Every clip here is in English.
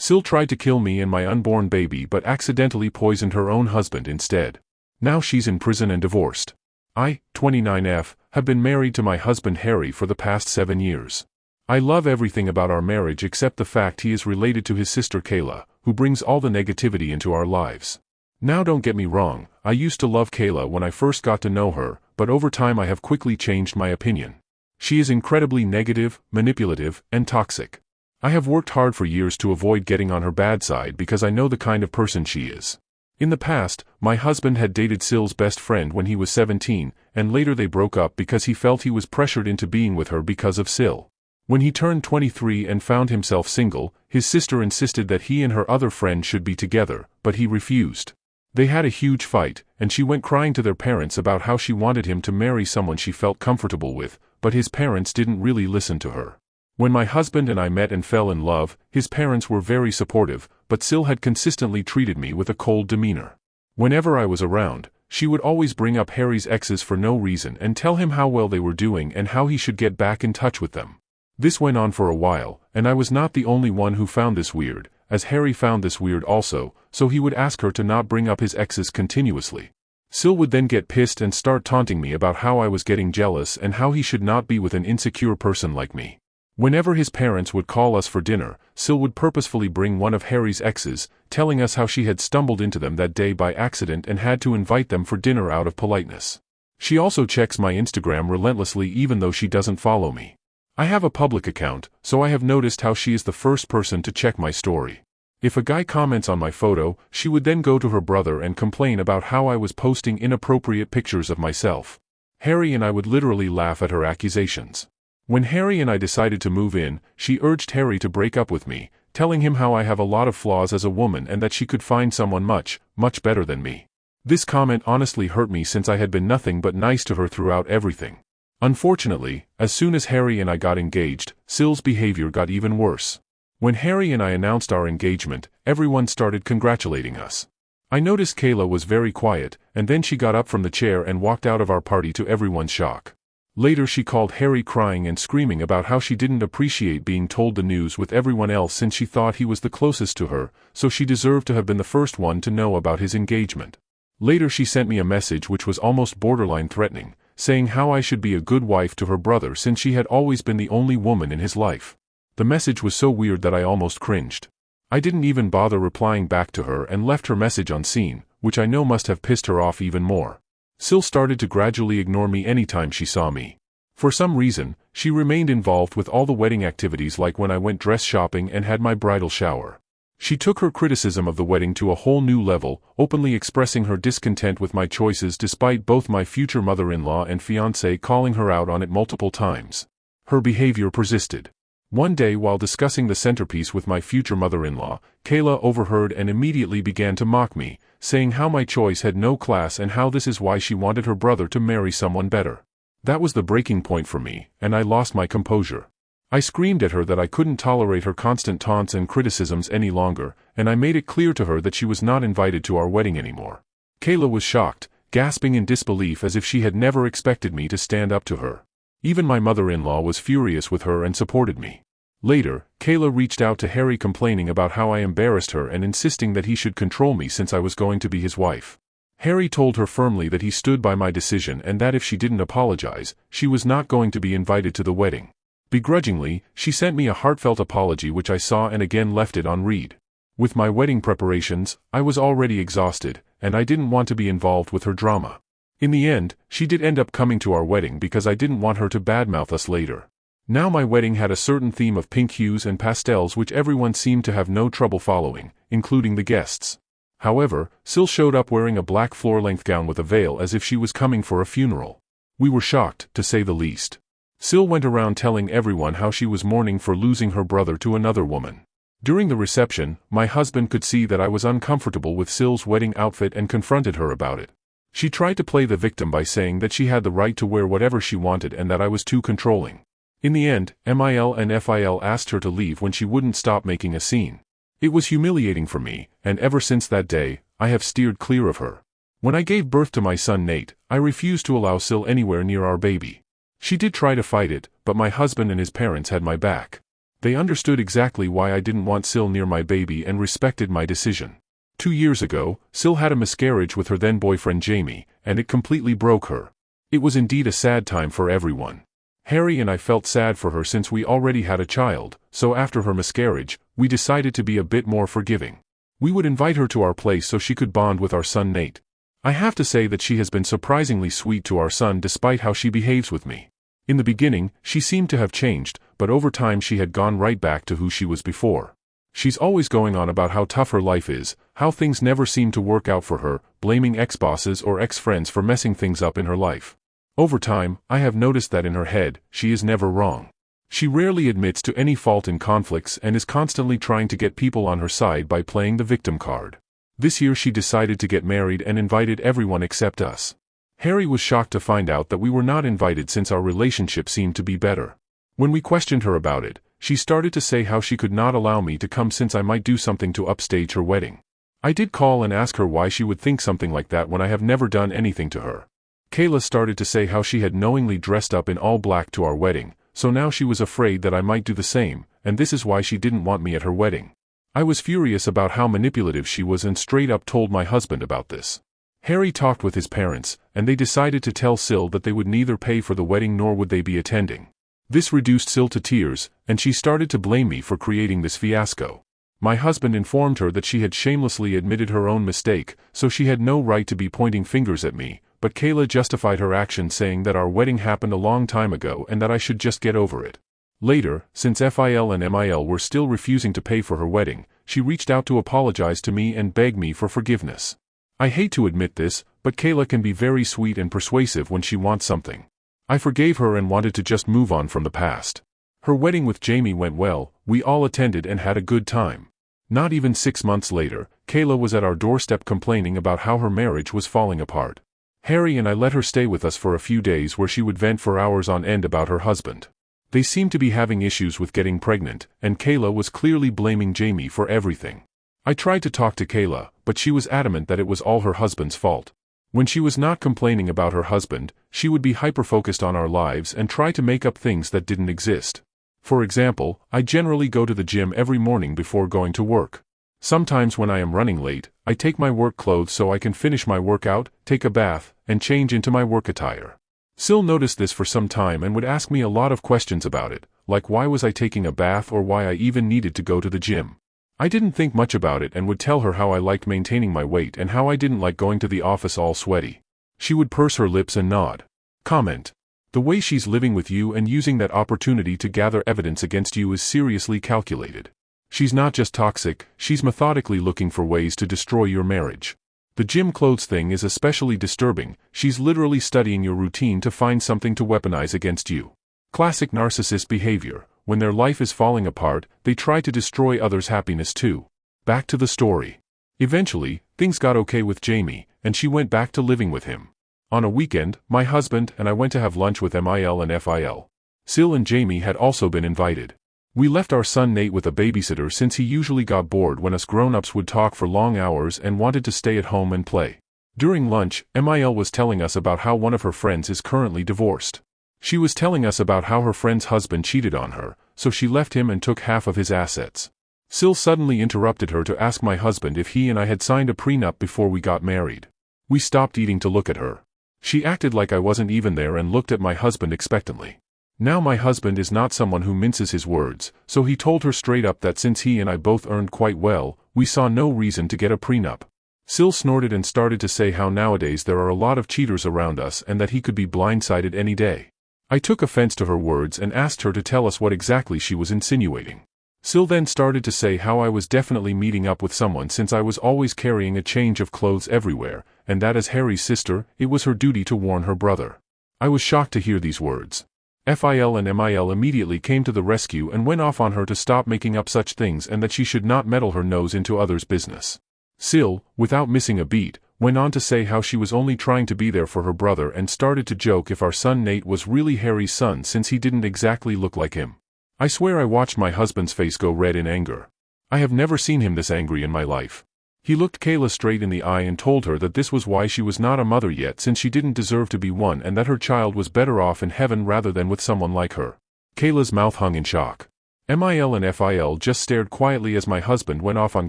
SIL tried to kill me and my unborn baby but accidentally poisoned her own husband instead. Now she's in prison and divorced. I, 29F, have been married to my husband Harry for the past 7 years. I love everything about our marriage except the fact he is related to his sister Kayla, who brings all the negativity into our lives. Now don't get me wrong, I used to love Kayla when I first got to know her, but over time I have quickly changed my opinion. She is incredibly negative, manipulative, and toxic. I have worked hard for years to avoid getting on her bad side because I know the kind of person she is. In the past, my husband had dated SIL's best friend when he was 17, and later they broke up because he felt he was pressured into being with her because of SIL. When he turned 23 and found himself single, his sister insisted that he and her other friend should be together, but he refused. They had a huge fight, and she went crying to their parents about how she wanted him to marry someone she felt comfortable with, but his parents didn't really listen to her. When my husband and I met and fell in love, his parents were very supportive, but SIL had consistently treated me with a cold demeanor. Whenever I was around, she would always bring up Harry's exes for no reason and tell him how well they were doing and how he should get back in touch with them. This went on for a while, and I was not the only one who found this weird, as Harry found this weird also, so he would ask her to not bring up his exes continuously. SIL would then get pissed and start taunting me about how I was getting jealous and how he should not be with an insecure person like me. Whenever his parents would call us for dinner, SIL would purposefully bring one of Harry's exes, telling us how she had stumbled into them that day by accident and had to invite them for dinner out of politeness. She also checks my Instagram relentlessly even though she doesn't follow me. I have a public account, so I have noticed how she is the first person to check my story. If a guy comments on my photo, she would then go to her brother and complain about how I was posting inappropriate pictures of myself. Harry and I would literally laugh at her accusations. When Harry and I decided to move in, she urged Harry to break up with me, telling him how I have a lot of flaws as a woman and that she could find someone much, much better than me. This comment honestly hurt me since I had been nothing but nice to her throughout everything. Unfortunately, as soon as Harry and I got engaged, SIL's behavior got even worse. When Harry and I announced our engagement, everyone started congratulating us. I noticed Kayla was very quiet, and then she got up from the chair and walked out of our party to everyone's shock. Later she called Harry crying and screaming about how she didn't appreciate being told the news with everyone else since she thought he was the closest to her, so she deserved to have been the first one to know about his engagement. Later she sent me a message which was almost borderline threatening, saying how I should be a good wife to her brother since she had always been the only woman in his life. The message was so weird that I almost cringed. I didn't even bother replying back to her and left her message unseen, which I know must have pissed her off even more. SIL started to gradually ignore me anytime she saw me. For some reason, she remained involved with all the wedding activities like when I went dress shopping and had my bridal shower. She took her criticism of the wedding to a whole new level, openly expressing her discontent with my choices despite both my future mother-in-law and fiancé calling her out on it multiple times. Her behavior persisted. One day while discussing the centerpiece with my future mother-in-law, Kayla overheard and immediately began to mock me, saying how my choice had no class and how this is why she wanted her brother to marry someone better. That was the breaking point for me, and I lost my composure. I screamed at her that I couldn't tolerate her constant taunts and criticisms any longer, and I made it clear to her that she was not invited to our wedding anymore. Kayla was shocked, gasping in disbelief as if she had never expected me to stand up to her. Even my mother-in-law was furious with her and supported me. Later, Kayla reached out to Harry complaining about how I embarrassed her and insisting that he should control me since I was going to be his wife. Harry told her firmly that he stood by my decision and that if she didn't apologize, she was not going to be invited to the wedding. Begrudgingly, she sent me a heartfelt apology which I saw and again left it on read. With my wedding preparations, I was already exhausted, and I didn't want to be involved with her drama. In the end, she did end up coming to our wedding because I didn't want her to badmouth us later. Now my wedding had a certain theme of pink hues and pastels which everyone seemed to have no trouble following, including the guests. However, SIL showed up wearing a black floor-length gown with a veil as if she was coming for a funeral. We were shocked, to say the least. SIL went around telling everyone how she was mourning for losing her brother to another woman. During the reception, my husband could see that I was uncomfortable with SIL's wedding outfit and confronted her about it. She tried to play the victim by saying that she had the right to wear whatever she wanted and that I was too controlling. In the end, MIL and FIL asked her to leave when she wouldn't stop making a scene. It was humiliating for me, and ever since that day, I have steered clear of her. When I gave birth to my son Nate, I refused to allow SIL anywhere near our baby. She did try to fight it, but my husband and his parents had my back. They understood exactly why I didn't want SIL near my baby and respected my decision. 2 years ago, SIL had a miscarriage with her then-boyfriend Jamie, and it completely broke her. It was indeed a sad time for everyone. Harry and I felt sad for her since we already had a child, so after her miscarriage, we decided to be a bit more forgiving. We would invite her to our place so she could bond with our son Nate. I have to say that she has been surprisingly sweet to our son despite how she behaves with me. In the beginning, she seemed to have changed, but over time she had gone right back to who she was before. She's always going on about how tough her life is, how things never seem to work out for her, blaming ex-bosses or ex-friends for messing things up in her life. Over time, I have noticed that in her head, she is never wrong. She rarely admits to any fault in conflicts and is constantly trying to get people on her side by playing the victim card. This year she decided to get married and invited everyone except us. Harry was shocked to find out that we were not invited since our relationship seemed to be better. When we questioned her about it, she started to say how she could not allow me to come since I might do something to upstage her wedding. I did call and ask her why she would think something like that when I have never done anything to her. Kayla started to say how she had knowingly dressed up in all black to our wedding, so now she was afraid that I might do the same, and this is why she didn't want me at her wedding. I was furious about how manipulative she was and straight up told my husband about this. Harry talked with his parents, and they decided to tell SIL that they would neither pay for the wedding nor would they be attending. This reduced SIL to tears, and she started to blame me for creating this fiasco. My husband informed her that she had shamelessly admitted her own mistake, so she had no right to be pointing fingers at me, but Kayla justified her action saying that our wedding happened a long time ago and that I should just get over it. Later, since FIL and MIL were still refusing to pay for her wedding, she reached out to apologize to me and beg me for forgiveness. I hate to admit this, but Kayla can be very sweet and persuasive when she wants something. I forgave her and wanted to just move on from the past. Her wedding with Jamie went well, we all attended and had a good time. Not even 6 months later, Kayla was at our doorstep complaining about how her marriage was falling apart. Harry and I let her stay with us for a few days where she would vent for hours on end about her husband. They seemed to be having issues with getting pregnant, and Kayla was clearly blaming Jamie for everything. I tried to talk to Kayla, but she was adamant that it was all her husband's fault. When she was not complaining about her husband, she would be hyper-focused on our lives and try to make up things that didn't exist. For example, I generally go to the gym every morning before going to work. Sometimes when I am running late, I take my work clothes so I can finish my workout, take a bath, and change into my work attire. SIL noticed this for some time and would ask me a lot of questions about it, like why was I taking a bath or why I even needed to go to the gym. I didn't think much about it and would tell her how I liked maintaining my weight and how I didn't like going to the office all sweaty. She would purse her lips and nod. Comment. The way she's living with you and using that opportunity to gather evidence against you is seriously calculated. She's not just toxic, she's methodically looking for ways to destroy your marriage. The gym clothes thing is especially disturbing, she's literally studying your routine to find something to weaponize against you. Classic narcissist behavior. When their life is falling apart, they try to destroy others' happiness too. Back to the story. Eventually, things got okay with Jamie, and she went back to living with him. On a weekend, my husband and I went to have lunch with MIL and FIL. SIL and Jamie had also been invited. We left our son Nate with a babysitter since he usually got bored when us grown-ups would talk for long hours and wanted to stay at home and play. During lunch, MIL was telling us about how one of her friends is currently divorced. She was telling us about how her friend's husband cheated on her, so she left him and took half of his assets. SIL suddenly interrupted her to ask my husband if he and I had signed a prenup before we got married. We stopped eating to look at her. She acted like I wasn't even there and looked at my husband expectantly. Now my husband is not someone who minces his words, so he told her straight up that since he and I both earned quite well, we saw no reason to get a prenup. SIL snorted and started to say how nowadays there are a lot of cheaters around us and that he could be blindsided any day. I took offense to her words and asked her to tell us what exactly she was insinuating. SIL then started to say how I was definitely meeting up with someone since I was always carrying a change of clothes everywhere, and that as Harry's sister, it was her duty to warn her brother. I was shocked to hear these words. FIL and MIL immediately came to the rescue and went off on her to stop making up such things and that she should not meddle her nose into others' business. SIL, without missing a beat, went on to say how she was only trying to be there for her brother and started to joke if our son Nate was really Harry's son since he didn't exactly look like him. I swear I watched my husband's face go red in anger. I have never seen him this angry in my life. He looked Kayla straight in the eye and told her that this was why she was not a mother yet since she didn't deserve to be one and that her child was better off in heaven rather than with someone like her. Kayla's mouth hung in shock. MIL and FIL just stared quietly as my husband went off on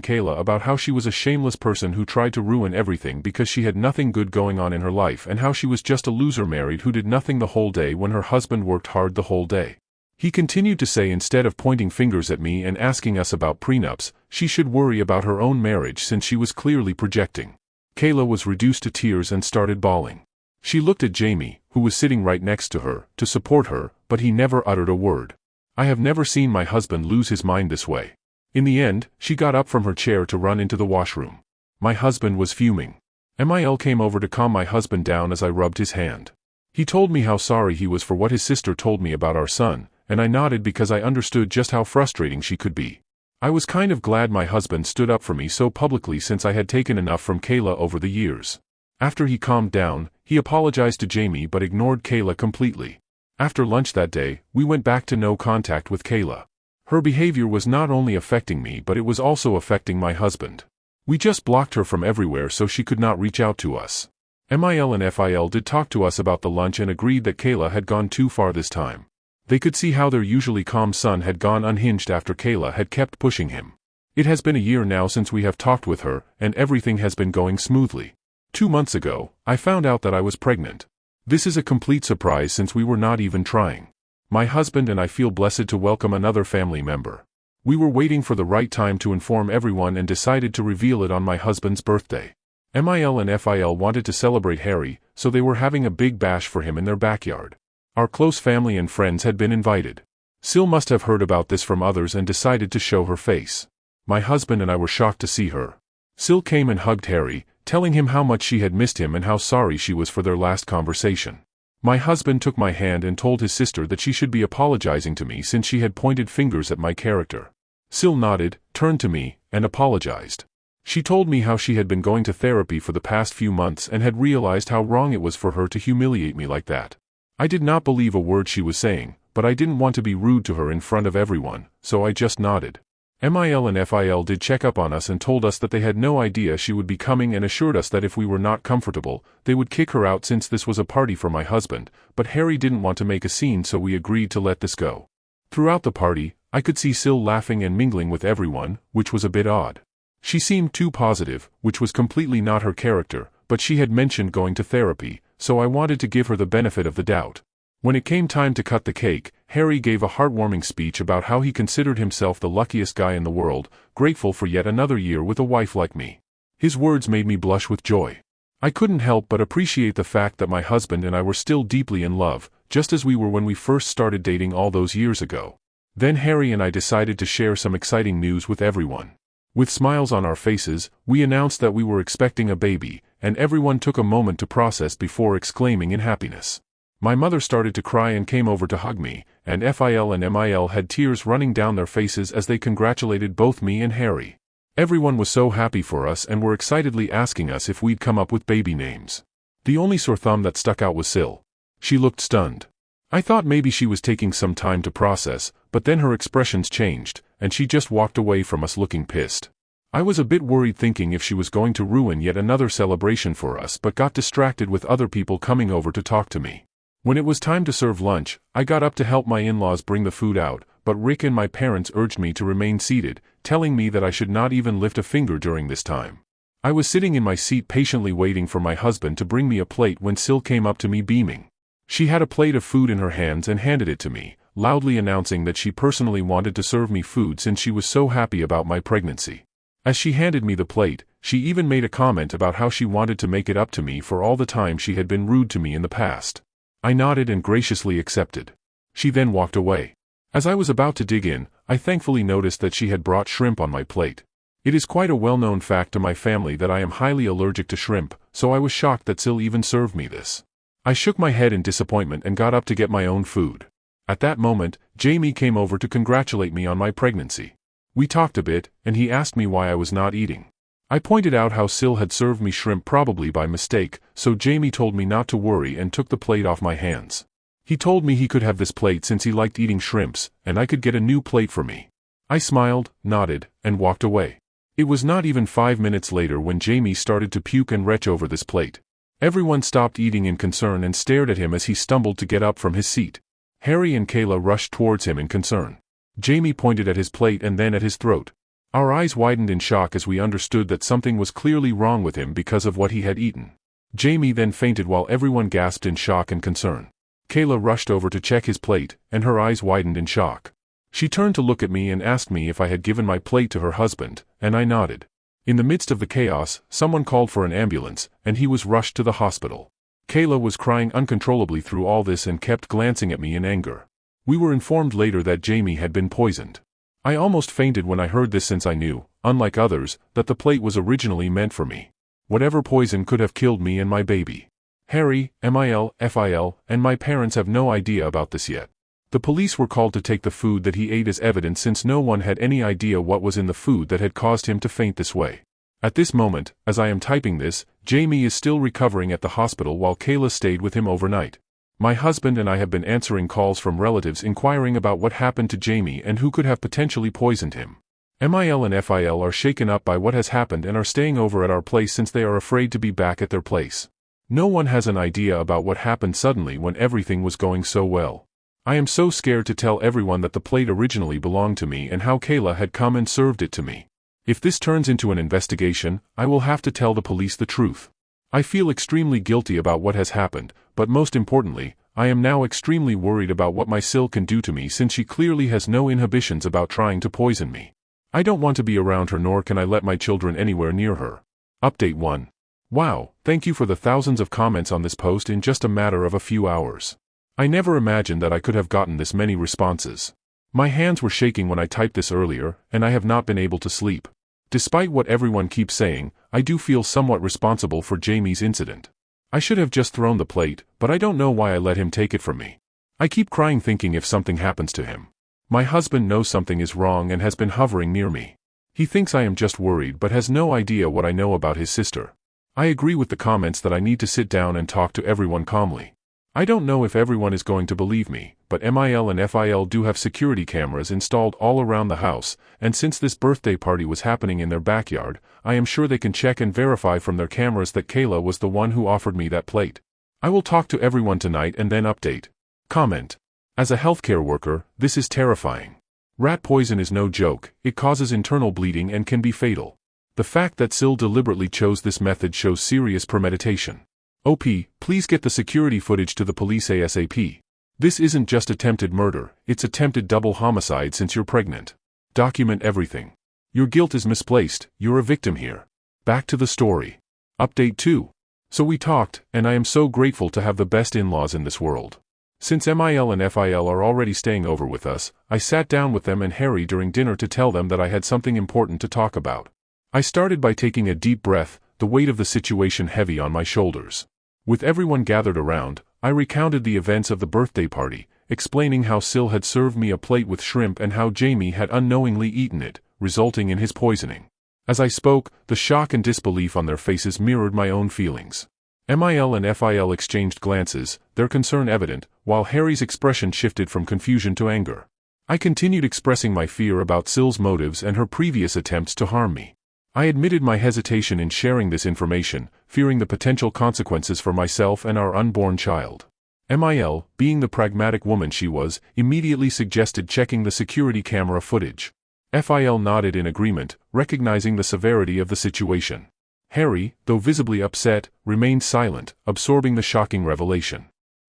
Kayla about how she was a shameless person who tried to ruin everything because she had nothing good going on in her life, and how she was just a loser married who did nothing the whole day when her husband worked hard the whole day. He continued to say instead of pointing fingers at me and asking us about prenups, she should worry about her own marriage since she was clearly projecting. Kayla was reduced to tears and started bawling. She looked at Jamie, who was sitting right next to her, to support her, but he never uttered a word. I have never seen my husband lose his mind this way. In the end, she got up from her chair to run into the washroom. My husband was fuming. MIL came over to calm my husband down as I rubbed his hand. He told me how sorry he was for what his sister told me about our son, and I nodded because I understood just how frustrating she could be. I was kind of glad my husband stood up for me so publicly since I had taken enough from Kayla over the years. After he calmed down, he apologized to Jamie but ignored Kayla completely. After lunch that day, we went back to no contact with Kayla. Her behavior was not only affecting me but it was also affecting my husband. We just blocked her from everywhere so she could not reach out to us. MIL and FIL did talk to us about the lunch and agreed that Kayla had gone too far this time. They could see how their usually calm son had gone unhinged after Kayla had kept pushing him. It has been a year now since we have talked with her, and everything has been going smoothly. 2 months ago, I found out that I was pregnant. This is a complete surprise since we were not even trying. My husband and I feel blessed to welcome another family member. We were waiting for the right time to inform everyone and decided to reveal it on my husband's birthday. MIL and FIL wanted to celebrate Harry, so they were having a big bash for him in their backyard. Our close family and friends had been invited. SIL must have heard about this from others and decided to show her face. My husband and I were shocked to see her. SIL came and hugged Harry, telling him how much she had missed him and how sorry she was for their last conversation. My husband took my hand and told his sister that she should be apologizing to me since she had pointed fingers at my character. SIL nodded, turned to me, and apologized. She told me how she had been going to therapy for the past few months and had realized how wrong it was for her to humiliate me like that. I did not believe a word she was saying, but I didn't want to be rude to her in front of everyone, so I just nodded. MIL and FIL did check up on us and told us that they had no idea she would be coming and assured us that if we were not comfortable, they would kick her out since this was a party for my husband, but Harry didn't want to make a scene so we agreed to let this go. Throughout the party, I could see SIL laughing and mingling with everyone, which was a bit odd. She seemed too positive, which was completely not her character, but she had mentioned going to therapy, so I wanted to give her the benefit of the doubt. When it came time to cut the cake, Harry gave a heartwarming speech about how he considered himself the luckiest guy in the world, grateful for yet another year with a wife like me. His words made me blush with joy. I couldn't help but appreciate the fact that my husband and I were still deeply in love, just as we were when we first started dating all those years ago. Then Harry and I decided to share some exciting news with everyone. With smiles on our faces, we announced that we were expecting a baby, and everyone took a moment to process before exclaiming in happiness. My mother started to cry and came over to hug me, and FIL and MIL had tears running down their faces as they congratulated both me and Harry. Everyone was so happy for us and were excitedly asking us if we'd come up with baby names. The only sore thumb that stuck out was SIL. She looked stunned. I thought maybe she was taking some time to process, but then her expressions changed, and she just walked away from us looking pissed. I was a bit worried thinking if she was going to ruin yet another celebration for us but got distracted with other people coming over to talk to me. When it was time to serve lunch, I got up to help my in-laws bring the food out, but Rick and my parents urged me to remain seated, telling me that I should not even lift a finger during this time. I was sitting in my seat patiently waiting for my husband to bring me a plate when SIL came up to me beaming. She had a plate of food in her hands and handed it to me, loudly announcing that she personally wanted to serve me food since she was so happy about my pregnancy. As she handed me the plate, she even made a comment about how she wanted to make it up to me for all the time she had been rude to me in the past. I nodded and graciously accepted. She then walked away. As I was about to dig in, I thankfully noticed that she had brought shrimp on my plate. It is quite a well-known fact to my family that I am highly allergic to shrimp, so I was shocked that SIL even served me this. I shook my head in disappointment and got up to get my own food. At that moment, Jamie came over to congratulate me on my pregnancy. We talked a bit, and he asked me why I was not eating. I pointed out how SIL had served me shrimp probably by mistake, so Jamie told me not to worry and took the plate off my hands. He told me he could have this plate since he liked eating shrimps, and I could get a new plate for me. I smiled, nodded, and walked away. It was not even 5 minutes later when Jamie started to puke and retch over this plate. Everyone stopped eating in concern and stared at him as he stumbled to get up from his seat. Harry and Kayla rushed towards him in concern. Jamie pointed at his plate and then at his throat. Our eyes widened in shock as we understood that something was clearly wrong with him because of what he had eaten. Jamie then fainted while everyone gasped in shock and concern. Kayla rushed over to check his plate, and her eyes widened in shock. She turned to look at me and asked me if I had given my plate to her husband, and I nodded. In the midst of the chaos, someone called for an ambulance, and he was rushed to the hospital. Kayla was crying uncontrollably through all this and kept glancing at me in anger. We were informed later that Jamie had been poisoned. I almost fainted when I heard this since I knew, unlike others, that the plate was originally meant for me. Whatever poison could have killed me and my baby. Harry, MIL, FIL, and my parents have no idea about this yet. The police were called to take the food that he ate as evidence since no one had any idea what was in the food that had caused him to faint this way. At this moment, as I am typing this, Jamie is still recovering at the hospital while Kayla stayed with him overnight. My husband and I have been answering calls from relatives inquiring about what happened to Jamie and who could have potentially poisoned him. MIL and FIL are shaken up by what has happened and are staying over at our place since they are afraid to be back at their place. No one has an idea about what happened suddenly when everything was going so well. I am so scared to tell everyone that the plate originally belonged to me and how Kayla had come and served it to me. If this turns into an investigation, I will have to tell the police the truth. I feel extremely guilty about what has happened, but most importantly, I am now extremely worried about what my SIL can do to me since she clearly has no inhibitions about trying to poison me. I don't want to be around her nor can I let my children anywhere near her. Update 1. Wow, thank you for the thousands of comments on this post in just a matter of a few hours. I never imagined that I could have gotten this many responses. My hands were shaking when I typed this earlier, and I have not been able to sleep. Despite what everyone keeps saying, I do feel somewhat responsible for Jamie's incident. I should have just thrown the plate, but I don't know why I let him take it from me. I keep crying thinking if something happens to him. My husband knows something is wrong and has been hovering near me. He thinks I am just worried but has no idea what I know about his sister. I agree with the comments that I need to sit down and talk to everyone calmly. I don't know if everyone is going to believe me, but MIL and FIL do have security cameras installed all around the house, and since this birthday party was happening in their backyard, I am sure they can check and verify from their cameras that Kayla was the one who offered me that plate. I will talk to everyone tonight and then update. Comment. As a healthcare worker, this is terrifying. Rat poison is no joke, it causes internal bleeding and can be fatal. The fact that SIL deliberately chose this method shows serious premeditation. OP, please get the security footage to the police ASAP. This isn't just attempted murder, it's attempted double homicide since you're pregnant. Document everything. Your guilt is misplaced, you're a victim here. Back to the story. Update 2. So we talked, and I am so grateful to have the best in-laws in this world. Since MIL and FIL are already staying over with us, I sat down with them and Harry during dinner to tell them that I had something important to talk about. I started by taking a deep breath, the weight of the situation heavy on my shoulders. With everyone gathered around, I recounted the events of the birthday party, explaining how SIL had served me a plate with shrimp and how Jamie had unknowingly eaten it, resulting in his poisoning. As I spoke, the shock and disbelief on their faces mirrored my own feelings. MIL and FIL exchanged glances, their concern evident, while Harry's expression shifted from confusion to anger. I continued expressing my fear about SIL's motives and her previous attempts to harm me. I admitted my hesitation in sharing this information, fearing the potential consequences for myself and our unborn child. MIL, being the pragmatic woman she was, immediately suggested checking the security camera footage. FIL nodded in agreement, recognizing the severity of the situation. Harry, though visibly upset, remained silent, absorbing the shocking revelation.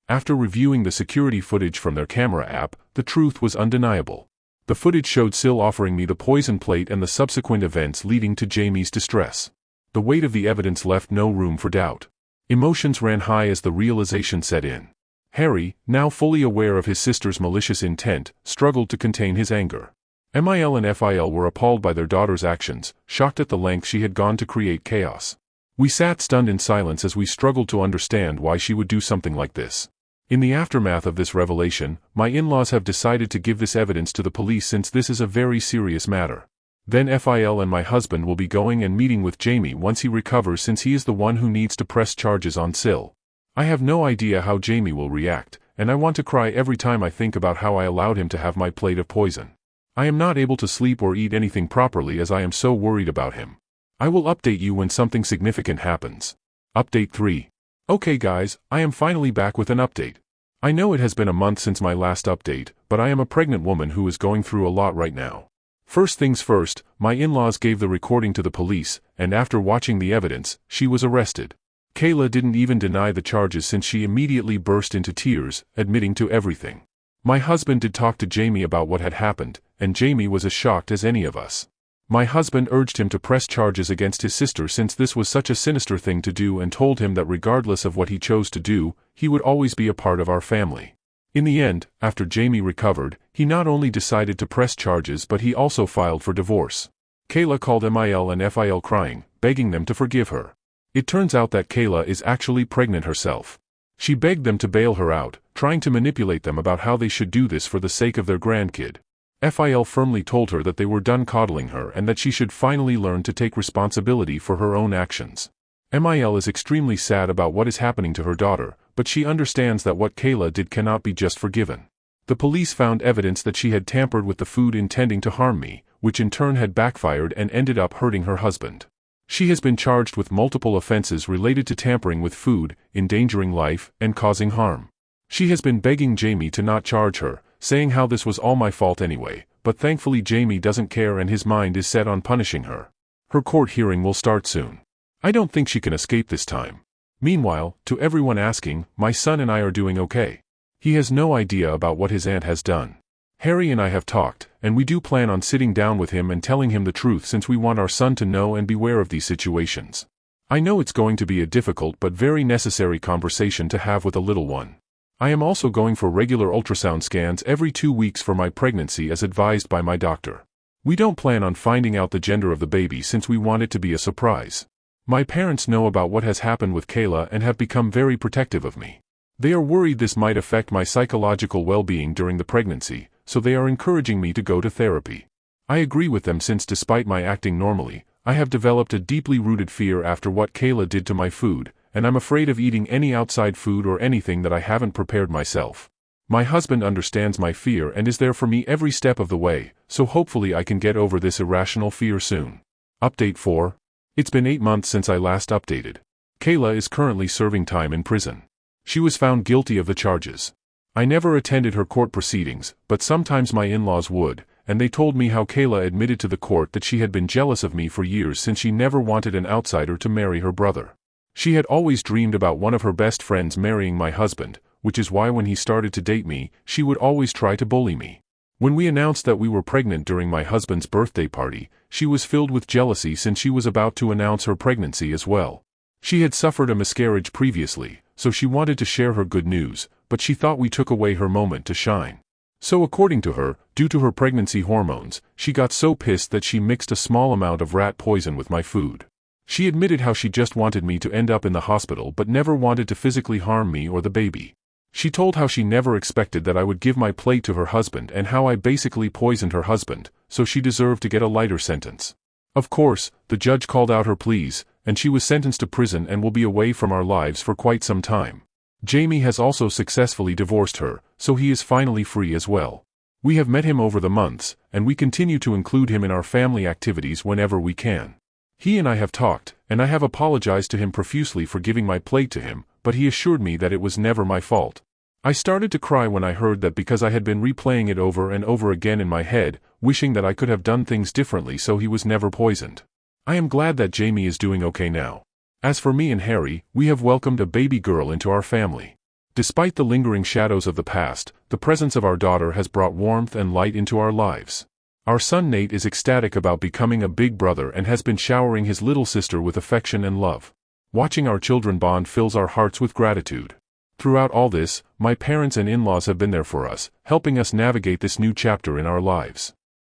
After reviewing the security footage from their camera app, the truth was undeniable. The footage showed SIL offering me the poison plate and the subsequent events leading to Jamie's distress. The weight of the evidence left no room for doubt. Emotions ran high as the realization set in. Harry, now fully aware of his sister's malicious intent, struggled to contain his anger. MIL and FIL were appalled by their daughter's actions, shocked at the length she had gone to create chaos. We sat stunned in silence as we struggled to understand why she would do something like this. In the aftermath of this revelation, my in-laws have decided to give this evidence to the police since this is a very serious matter. Then FIL and my husband will be going and meeting with Jamie once he recovers since he is the one who needs to press charges on SIL. I have no idea how Jamie will react, and I want to cry every time I think about how I allowed him to have my plate of poison. I am not able to sleep or eat anything properly as I am so worried about him. I will update you when something significant happens. Update 3. Okay guys, I am finally back with an update. I know it has been a month since my last update, but I am a pregnant woman who is going through a lot right now. First things first, my in-laws gave the recording to the police, and after watching the evidence, she was arrested. Kayla didn't even deny the charges since she immediately burst into tears, admitting to everything. My husband did talk to Jamie about what had happened, and Jamie was as shocked as any of us. My husband urged him to press charges against his sister since this was such a sinister thing to do, and told him that regardless of what he chose to do, he would always be a part of our family. In the end, after Jamie recovered, he not only decided to press charges but he also filed for divorce. Kayla called MIL and FIL crying, begging them to forgive her. It turns out that Kayla is actually pregnant herself. She begged them to bail her out, trying to manipulate them about how they should do this for the sake of their grandkid. FIL firmly told her that they were done coddling her and that she should finally learn to take responsibility for her own actions. MIL is extremely sad about what is happening to her daughter, but she understands that what Kayla did cannot be just forgiven. The police found evidence that she had tampered with the food intending to harm me, which in turn had backfired and ended up hurting her husband. She has been charged with multiple offenses related to tampering with food, endangering life, and causing harm. She has been begging Jamie to not charge her, saying how this was all my fault anyway, but thankfully Jamie doesn't care and his mind is set on punishing her. Her court hearing will start soon. I don't think she can escape this time. Meanwhile, to everyone asking, my son and I are doing okay. He has no idea about what his aunt has done. Harry and I have talked, and we do plan on sitting down with him and telling him the truth since we want our son to know and beware of these situations. I know it's going to be a difficult but very necessary conversation to have with a little one. I am also going for regular ultrasound scans every 2 weeks for my pregnancy as advised by my doctor. We don't plan on finding out the gender of the baby since we want it to be a surprise. My parents know about what has happened with Kayla and have become very protective of me. They are worried this might affect my psychological well-being during the pregnancy, so they are encouraging me to go to therapy. I agree with them since despite my acting normally, I have developed a deeply rooted fear after what Kayla did to my food, and I'm afraid of eating any outside food or anything that I haven't prepared myself. My husband understands my fear and is there for me every step of the way, so hopefully I can get over this irrational fear soon. Update 4. It's been 8 months since I last updated. Kayla is currently serving time in prison. She was found guilty of the charges. I never attended her court proceedings, but sometimes my in-laws would, and they told me how Kayla admitted to the court that she had been jealous of me for years since she never wanted an outsider to marry her brother. She had always dreamed about one of her best friends marrying my husband, which is why when he started to date me, she would always try to bully me. When we announced that we were pregnant during my husband's birthday party, she was filled with jealousy since she was about to announce her pregnancy as well. She had suffered a miscarriage previously, so she wanted to share her good news, but she thought we took away her moment to shine. So according to her, due to her pregnancy hormones, she got so pissed that she mixed a small amount of rat poison with my food. She admitted how she just wanted me to end up in the hospital but never wanted to physically harm me or the baby. She told how she never expected that I would give my plate to her husband and how I basically poisoned her husband, so she deserved to get a lighter sentence. Of course, the judge called out her pleas, and she was sentenced to prison and will be away from our lives for quite some time. Jamie has also successfully divorced her, so he is finally free as well. We have met him over the months, and we continue to include him in our family activities whenever we can. He and I have talked, and I have apologized to him profusely for giving my plate to him, but he assured me that it was never my fault. I started to cry when I heard that because I had been replaying it over and over again in my head, wishing that I could have done things differently so he was never poisoned. I am glad that Jamie is doing okay now. As for me and Harry, we have welcomed a baby girl into our family. Despite the lingering shadows of the past, the presence of our daughter has brought warmth and light into our lives. Our son Nate is ecstatic about becoming a big brother and has been showering his little sister with affection and love. Watching our children bond fills our hearts with gratitude. Throughout all this, my parents and in-laws have been there for us, helping us navigate this new chapter in our lives.